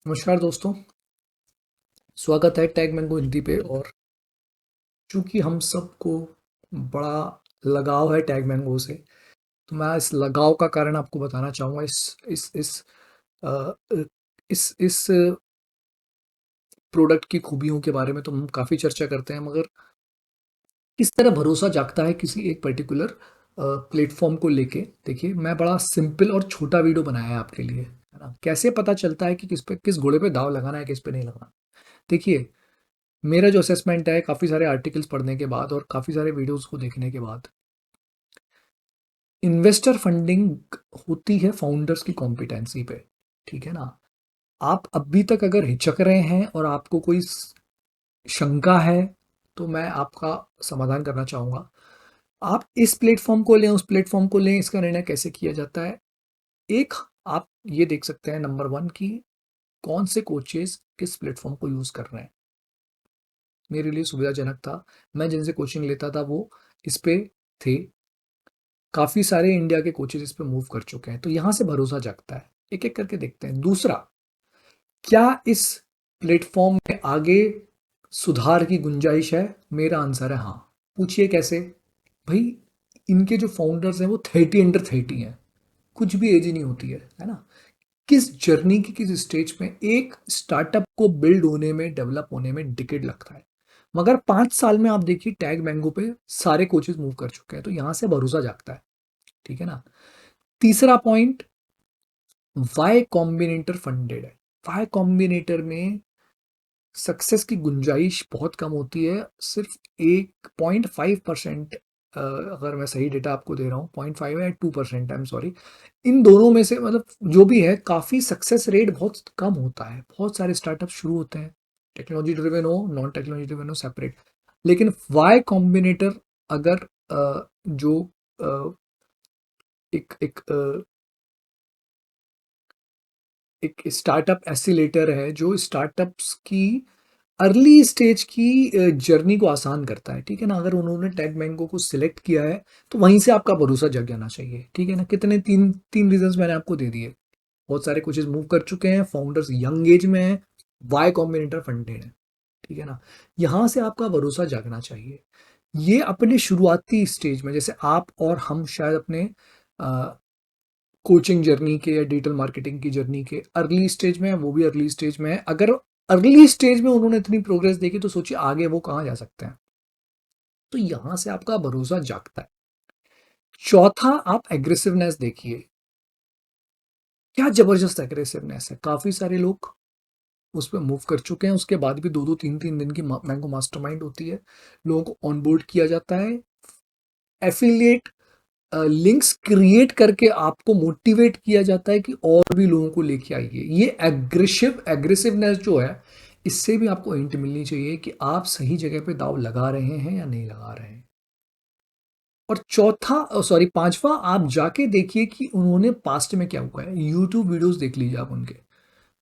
नमस्कार दोस्तों। स्वागत है टैग मैंगो हिंदी पे। और चूंकि हम सबको बड़ा लगाव है टैग मैंगो से, तो मैं इस लगाव का कारण आपको बताना चाहूँगा। अ, इस प्रोडक्ट की खूबियों के बारे में तो हम काफ़ी चर्चा करते हैं, मगर किस तरह भरोसा जागता है किसी एक पर्टिकुलर प्लेटफॉर्म को लेके। देखिए, मैं बड़ा सिंपल और छोटा वीडियो बनाया है आपके लिए, है ना। कैसे पता चलता है कि किस घोड़े पे दाव लगाना है, किस पे नहीं लगाना। देखिए, मेरा जो असेसमेंट है काफ़ी सारे आर्टिकल्स पढ़ने के बाद और काफ़ी सारे वीडियोस को देखने के बाद, इन्वेस्टर फंडिंग होती है फाउंडर्स की कॉम्पिटेंसी पे। ठीक है ना। आप अभी तक अगर हिचक रहे हैं और आपको कोई शंका है, तो मैं आपका समाधान करना चाहूँगा। आप इस प्लेटफॉर्म को लें, उस प्लेटफॉर्म को लें, इसका निर्णय कैसे किया जाता है। एक, आप ये देख सकते हैं नंबर वन की कौन से कोचेस किस प्लेटफॉर्म को यूज़ कर रहे हैं। मेरे लिए सुविधाजनक था, मैं जिनसे कोचिंग लेता था वो इस पे थे। काफ़ी सारे इंडिया के कोचेस इस पे मूव कर चुके हैं, तो यहाँ से भरोसा जगता है। एक एक करके देखते हैं। दूसरा, क्या इस प्लेटफॉर्म में आगे सुधार की गुंजाइश है। मेरा आंसर है हाँ। पूछिए कैसे। भाई, इनके जो फाउंडर्स हैं वो 30 अंडर 30 हैं। कुछ भी एज ही नहीं होती है ना। किस जर्नी की किस स्टेज में एक स्टार्टअप को बिल्ड होने में, डेवलप होने में डिकेड लगता है, मगर 5 साल में आप देखिए टैग मैंगो पे सारे कोचेस मूव कर चुके हैं, तो यहां से भरोसा जागता है। ठीक है ना। तीसरा पॉइंट, वाई कॉम्बिनेटर फंडेड है। वाई कॉम्बिनेटर में सक्सेस की गुंजाइश बहुत कम होती है। सिर्फ 1.5%, अगर मैं सही डेटा आपको दे रहा हूँ, 0.5 है, 2%, आई एम सॉरी। इन दोनों में से मतलब जो भी है, काफ़ी सक्सेस रेट बहुत कम होता है। बहुत सारे स्टार्टअप शुरू होते हैं, टेक्नोलॉजी ड्रिवन हो, नॉन टेक्नोलॉजी ड्रिवन हो, सेपरेट। लेकिन वाई कॉम्बिनेटर अगर जो अ, एक एक एक स्टार्टअप एसिलेटर है जो स्टार्टअप्स की अर्ली स्टेज की जर्नी को आसान करता है। ठीक है ना। अगर उन्होंने टैग मैंगो को सिलेक्ट किया है, तो वहीं से आपका भरोसा जग जाना चाहिए। ठीक है ना। कितने तीन तीन रीजंस मैंने आपको दे दिए। बहुत सारे कोचेस मूव कर चुके हैं, फाउंडर्स यंग एज में है, वाई कॉम्बिनेटर फंडेड है। ठीक है ना। यहां से आपका भरोसा जागना चाहिए। ये अपने शुरुआती स्टेज में, जैसे आप और हम शायद अपने कोचिंग जर्नी के या डिजिटल मार्केटिंग की जर्नी के अर्ली स्टेज में है, वो भी अर्ली स्टेज में है। अगर अर्ली स्टेज में उन्होंने इतनी प्रोग्रेस देखी, तो सोचिए आगे वो कहाँ जा सकते हैं। तो यहां से आपका भरोसा जागता है। चौथा, आप एग्रेसिवनेस देखिए। क्या जबरदस्त एग्रेसिवनेस है। काफी सारे लोग उस पर मूव कर चुके हैं, उसके बाद भी दो दो तीन तीन दिन की मैंगो मास्टरमाइंड होती है। लोगों को ऑनबोर्ड किया जाता है, एफिलिएट लिंक्स क्रिएट करके आपको मोटिवेट किया जाता है कि और भी लोगों को लेके आइए। ये एग्रेसिवनेस जो है, इससे भी आपको हिंट मिलनी चाहिए कि आप सही जगह पे दाव लगा रहे हैं या नहीं लगा रहे हैं। और चौथा, सॉरी, पांचवा, आप जाके देखिए कि उन्होंने पास्ट में क्या हुआ है। यूट्यूब वीडियोस देख लीजिए आप उनके।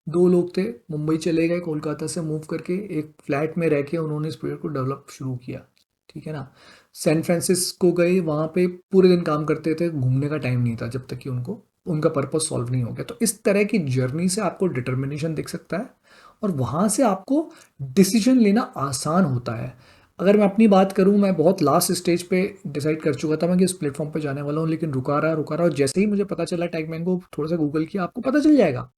दो लोग थे, मुंबई चले गए, कोलकाता से मूव करके एक फ्लैट में रह के उन्होंने इस प्रोजेक्ट को डेवलप शुरू किया। ठीक है ना। सैन फ्रांसिस्को गए, वहाँ पे पूरे दिन काम करते थे, घूमने का टाइम नहीं था जब तक कि उनको उनका पर्पस सॉल्व नहीं हो गया। तो इस तरह की जर्नी से आपको डिटर्मिनेशन दिख सकता है, और वहाँ से आपको डिसीजन लेना आसान होता है। अगर मैं अपनी बात करूँ, मैं बहुत लास्ट स्टेज पे डिसाइड कर चुका था मैं कि इस प्लेटफॉर्म पे जाने वाला हूँ, लेकिन रुका रहा, और जैसे ही मुझे पता चला टैग मैंगो, थोड़ा सा गूगल किया, आपको पता चल जाएगा।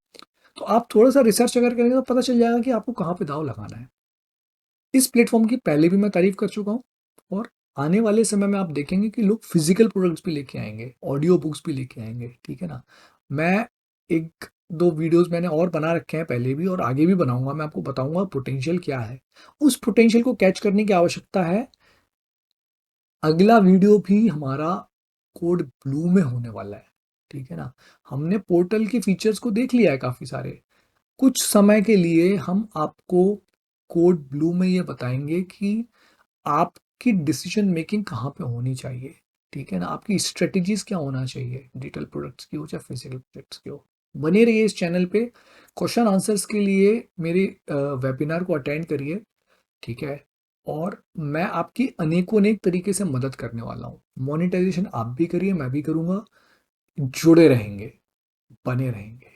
तो आप थोड़ा सा रिसर्च अगर करेंगे तो पता चल जाएगा कि आपको कहाँ पे दाव लगाना है। इस प्लेटफॉर्म की पहले भी मैं तारीफ कर चुका हूँ, और आने वाले समय में आप देखेंगे कि लोग फिजिकल प्रोडक्ट्स भी लेके आएंगे, ऑडियो बुक्स भी लेके आएंगे। ठीक है ना। मैं एक दो वीडियोस मैंने और बना रखे हैं पहले भी, और आगे भी बनाऊंगा। मैं आपको बताऊंगा पोटेंशियल क्या है। उस पोटेंशियल को कैच करने की आवश्यकता है। अगला वीडियो भी हमारा कोड ब्लू में होने वाला है। ठीक है ना। हमने पोर्टल के फीचर्स को देख लिया है काफी सारे। कुछ समय के लिए हम आपको कोड ब्लू में ये बताएंगे कि आपकी डिसीजन मेकिंग कहाँ पे होनी चाहिए। ठीक है ना। आपकी स्ट्रेटजीज क्या होना चाहिए, डिजिटल प्रोडक्ट्स की हो चाहे फिजिकल प्रोडक्ट्स की हो। बने रहिए इस चैनल पे। क्वेश्चन आंसर्स के लिए मेरे वेबिनार को अटेंड करिए। ठीक है। और मैं आपकी अनेकों अनेक तरीके से मदद करने वाला हूँ। मोनेटाइजेशन आप भी करिए, मैं भी करूँगा। जुड़े रहेंगे, बने रहेंगे।